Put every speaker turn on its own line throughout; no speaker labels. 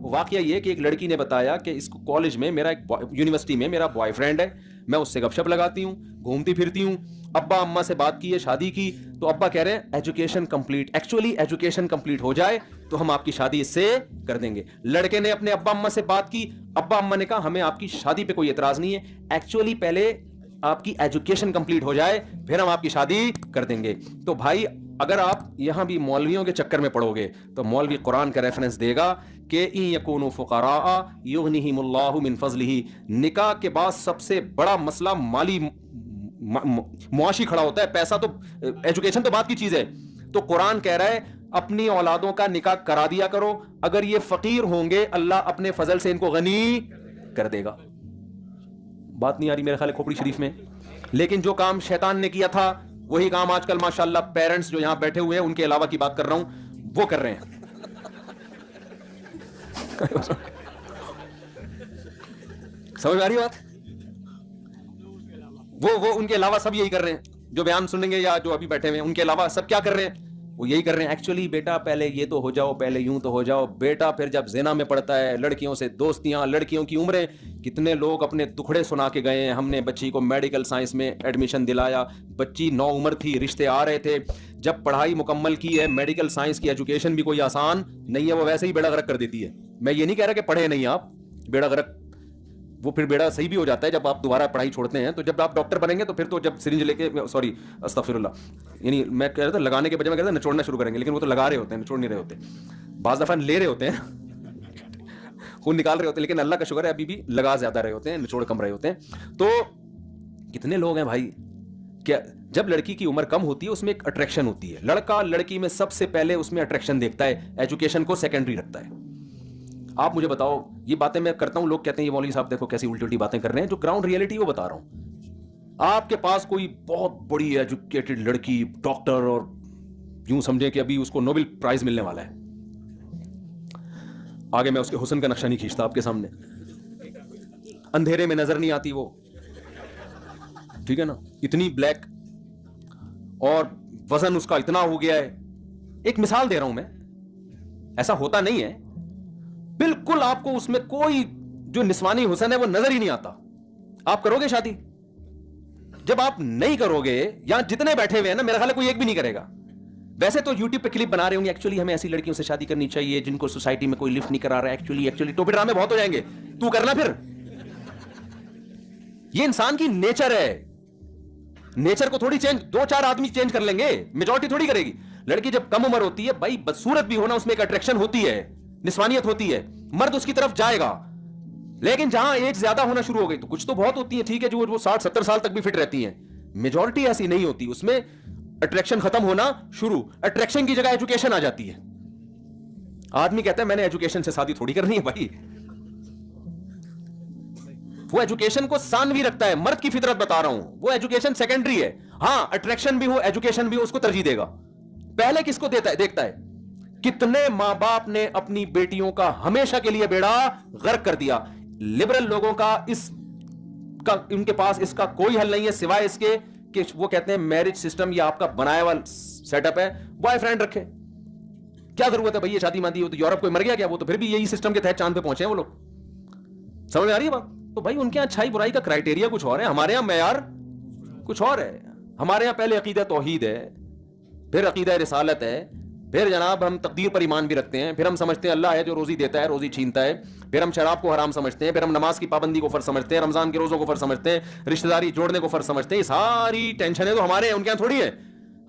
واقعہ یہ کہ ایک لڑکی نے بتایا کہ اس کو کالج میں میرا ایک یونیورسٹی میں میرا بوائے فرینڈ ہے, میں اس سے گپ شپ لگاتی ہوں, گھومتی پھرتی ہوں, ابا اماں سے بات کی ہے, شادی کی, تو ابا کہہ رہے ہیں education complete, actually education complete ہو جائے تو ہم آپ کی شادی اس سے کر دیں گے. لڑکے نے اپنے ابا اماں سے بات کی, ابا اماں نے کہا ہمیں آپ کی شادی پہ کوئی اعتراض نہیں ہے, ایکچولی پہلے آپ کی ایجوکیشن کمپلیٹ ہو جائے پھر ہم آپ کی شادی کر دیں گے. تو بھائی اگر آپ یہاں بھی مولویوں کے چکر میں پڑو گے تو مولوی قرآن کا ریفرنس دے گا کہ ان یکونوا فقراء یغنیہم اللہ من فضلہ. نکاح کے بعد سب سے بڑا مسئلہ مالی معاشی کھڑا ہوتا ہے, پیسہ تو, ایجوکیشن تو بات کی چیز ہے. تو قرآن کہہ رہا ہے اپنی اولادوں کا نکاح کرا دیا کرو, اگر یہ فقیر ہوں گے اللہ اپنے فضل سے ان کو غنی کر دے گا. بات نہیں آ رہی میرے خیال ہے کھوپڑی شریف میں. لیکن جو کام شیطان نے کیا تھا وہی کام آج کل ماشاءاللہ پیرنٹس جو یہاں بیٹھے ہوئے ہیں ان کے علاوہ کی بات کر رہا ہوں وہ کر رہے ہیں. سمجھ آ رہی بات؟ وہ ان کے علاوہ سب یہی کر رہے ہیں, جو بیان سنیں گے یا جو ابھی بیٹھے ہوئے ہیں ان کے علاوہ سب کیا کر رہے ہیں, وہ یہی کر رہے ہیں. ایکچولی بیٹا پہلے یہ تو ہو جاؤ, پہلے یوں تو ہو جاؤ. بیٹا پھر جب زنا میں پڑتا ہے, لڑکیوں سے دوستیاں, لڑکیوں کی عمریں, کتنے لوگ اپنے دکھڑے سنا کے گئے ہیں. ہم نے بچی کو میڈیکل سائنس میں ایڈمیشن دلایا, بچی 9 عمر تھی, رشتے آ رہے تھے, جب پڑھائی مکمل کی ہے, میڈیکل سائنس کی ایجوکیشن بھی کوئی آسان نہیں ہے, وہ ویسے ہی بیڑا غرق کر دیتی ہے. میں یہ نہیں کہہ رہا کہ پڑھے نہیں آپ, بیڑا غرق, وہ پھر بیڑا صحیح بھی ہو جاتا ہے جب آپ دوبارہ پڑھائی چھوڑتے ہیں. تو جب آپ ڈاکٹر بنیں گے تو پھر تو جب سرنج لے کے, سوری استغفر اللہ, یعنی میں کہہ رہا تھا لگانے کے بجائے میں کہہ رہا تھا نچوڑنا شروع کریں گے, لیکن وہ تو لگا رہے ہوتے ہیں, نچوڑ نہیں رہے ہوتے. بعض دفعہ لے رہے ہوتے ہیں, خون نکال رہے ہوتے ہیں, لیکن اللہ کا شکر ہے ابھی بھی لگا زیادہ رہے ہوتے ہیں, نچوڑ کم رہے ہوتے ہیں. تو کتنے لوگ ہیں بھائی کہ جب لڑکی کی عمر کم ہوتی ہے اس میں ایک اٹریکشن ہوتی ہے. لڑکا لڑکی میں سب سے پہلے اس میں اٹریکشن دیکھتا ہے, ایجوکیشن کو سیکنڈری رکھتا ہے. آپ مجھے بتاؤ, یہ باتیں میں کرتا ہوں, لوگ کہتے ہیں یہ مولوی صاحب دیکھو کیسی الٹی الٹی باتیں کر رہے ہیں, جو گراؤنڈ ریئلٹی وہ بتا رہا ہوں. آپ کے پاس کوئی بہت بڑی ایجوکیٹڈ لڑکی, ڈاکٹر, اور یوں سمجھیں کہ ابھی اس کو نوبل پرائز ملنے والا ہے, آگے میں اس کے حسن کا نقشہ نہیں کھینچتا آپ کے سامنے, اندھیرے میں نظر نہیں آتی وہ, ٹھیک ہے نا, اتنی بلیک, اور وزن اس کا اتنا ہو گیا ہے. ایک مثال دے رہا ہوں میں, ایسا ہوتا نہیں ہے بالکل. آپ کو اس میں کوئی جو نسوانی حسن ہے وہ نظر ہی نہیں آتا. آپ کرو گے شادی؟ جب آپ نہیں کرو گے, یا جتنے بیٹھے ہوئے ہیں نا میرا خیال ہے کوئی ایک بھی نہیں کرے گا. ویسے تو یوٹیوب پہ کلپ بنا رہے ہوں گے ایکچولی ہمیں ایسی لڑکیوں سے شادی کرنی چاہیے جن کو سوسائٹی میں کوئی لفٹ نہیں کرا رہا ہے, ایکچولی ٹوپی ڈرامے بہت ہو جائیں گے, تو کرنا. پھر یہ انسان کی نیچر ہے, نیچر کو تھوڑی چینج 2-4 آدمی چینج کر لیں گے, میجورٹی تھوڑی کرے گی. لڑکی جب کم عمر ہوتی ہے بھائی, بدصورت بھی ہونا اس میں ایک اٹریکشن ہوتی ہے, نسوانیت ہوتی ہے, مرد اس کی طرف جائے گا. لیکن جہاں ایج زیادہ ہونا شروع ہو گئی تو کچھ تو بہت ہوتی ہیں, ٹھیک ہے, جو وہ 60-70 سال تک بھی فٹ رہتی ہیں. میجورٹی ایسی نہیں ہوتی, اس میں اٹریکشن ختم ہونا شروع, اٹریکشن کی جگہ ایجوکیشن آ جاتی ہے. آدمی کہتا ہے میں نے ایجوکیشن سے شادی تھوڑی کرنی ہے بھائی, وہ ایجوکیشن کو ثانوی رکھتا ہے. مرد کی فطرت بتا رہا ہوں, وہ ایجوکیشن سیکنڈری ہے. ہاں اٹریکشن بھی ہو, ایجوکیشن بھی ہو, اس کو ترجیح دے گا. پہلے کس کو دیکھتا ہے؟ کتنے ماں باپ نے اپنی بیٹیوں کا ہمیشہ کے لیے بیڑا غرق کر دیا. لبرل لوگوں کا ان کے پاس اس کا کوئی حل نہیں ہے سوائے اس کے کہ وہ کہتے ہیں میرج سسٹم یہ آپ کا بنایا ہوا سیٹ اپ ہے, بوائے فرینڈ رکھے. کیا ضرورت ہے بھائی یہ شادی مادی ہو, تو یورپ کوئی مر گیا کیا؟ وہ تو پھر بھی یہی سسٹم کے تحت چاند پہ پہنچے ہیں وہ لوگ. سمجھ میں آ رہی ہے بات؟ تو بھائی ان کے یہاں اچھائی برائی کا کرائٹیریا کچھ اور ہے, ہمارے یہاں معیار کچھ اور ہے. ہمارے یہاں پہلے عقیدہ توحید ہے, پھر عقیدہ رسالت ہے, پھر جناب ہم تقدیر پر ایمان بھی رکھتے ہیں, پھر ہم سمجھتے ہیں اللہ ہے جو روزی دیتا ہے روزی چھینتا ہے, پھر ہم شراب کو حرام سمجھتے ہیں, پھر ہم نماز کی پابندی کو فرض سمجھتے ہیں, رمضان کے روزوں کو فرض سمجھتے ہیں, رشتہ داری جوڑنے کو فرض سمجھتے ہیں. یہ ساری ٹینشنیں تو ہمارے ہیں, ان کے یہاں تھوڑی ہے.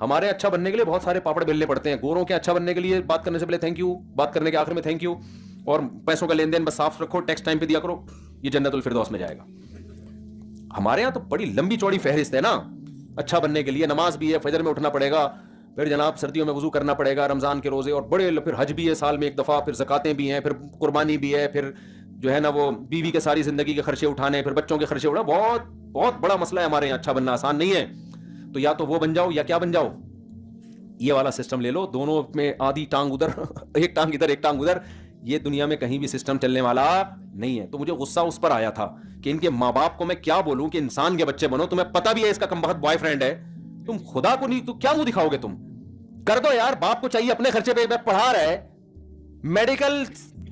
ہمارے اچھا بننے کے لیے بہت سارے پاپڑ بیلنے پڑتے ہیں. گوروں کے اچھا بننے کے لیے بات کرنے سے پہلے تھینک یو, بات کرنے کے آخر میں تھینک یو, اور پیسوں کا لین دین بس صاف رکھو, ٹیکس ٹائم پہ دیا کرو, یہ جنت الفردوس میں جائے گا. ہمارے یہاں تو بڑی لمبی چوڑی فہرست ہے نا اچھا بننے کے لیے. نماز بھی ہے, فجر میں اٹھنا پڑے گا, پھر جناب سردیوں میں وضو کرنا پڑے گا, رمضان کے روزے, اور بڑے, پھر حج بھی ہے سال میں ایک دفعہ, پھر زکاتیں بھی ہیں, پھر قربانی بھی ہے, پھر جو ہے نا وہ بیوی کے ساری زندگی کے خرچے اٹھانے, پھر بچوں کے خرچے اٹھانا. بہت بہت بڑا مسئلہ ہے ہمارے یہاں. اچھا بننا آسان نہیں ہے. تو یا تو وہ بن جاؤ یا کیا بن جاؤ, یہ والا سسٹم لے لو, دونوں میں آدھی ٹانگ ادھر ایک ٹانگ ادھر ایک ٹانگ ادھر. یہ دنیا میں کہیں بھی سسٹم چلنے والا نہیں ہے. تو مجھے غصہ اس پر آیا تھا کہ ان کے ماں باپ کو میں کیا بولوں کہ انسان کے بچے بنو, تمہیں پتہ بھی ہے اس کا کم بخت بوائے فرینڈ ہے, تم خدا کو نہیں, تو کیا منہ دکھاؤ گے تم؟ کر دو یار, باپ کو چاہیے اپنے خرچے پہ پڑھا رہا ہے, میڈیکل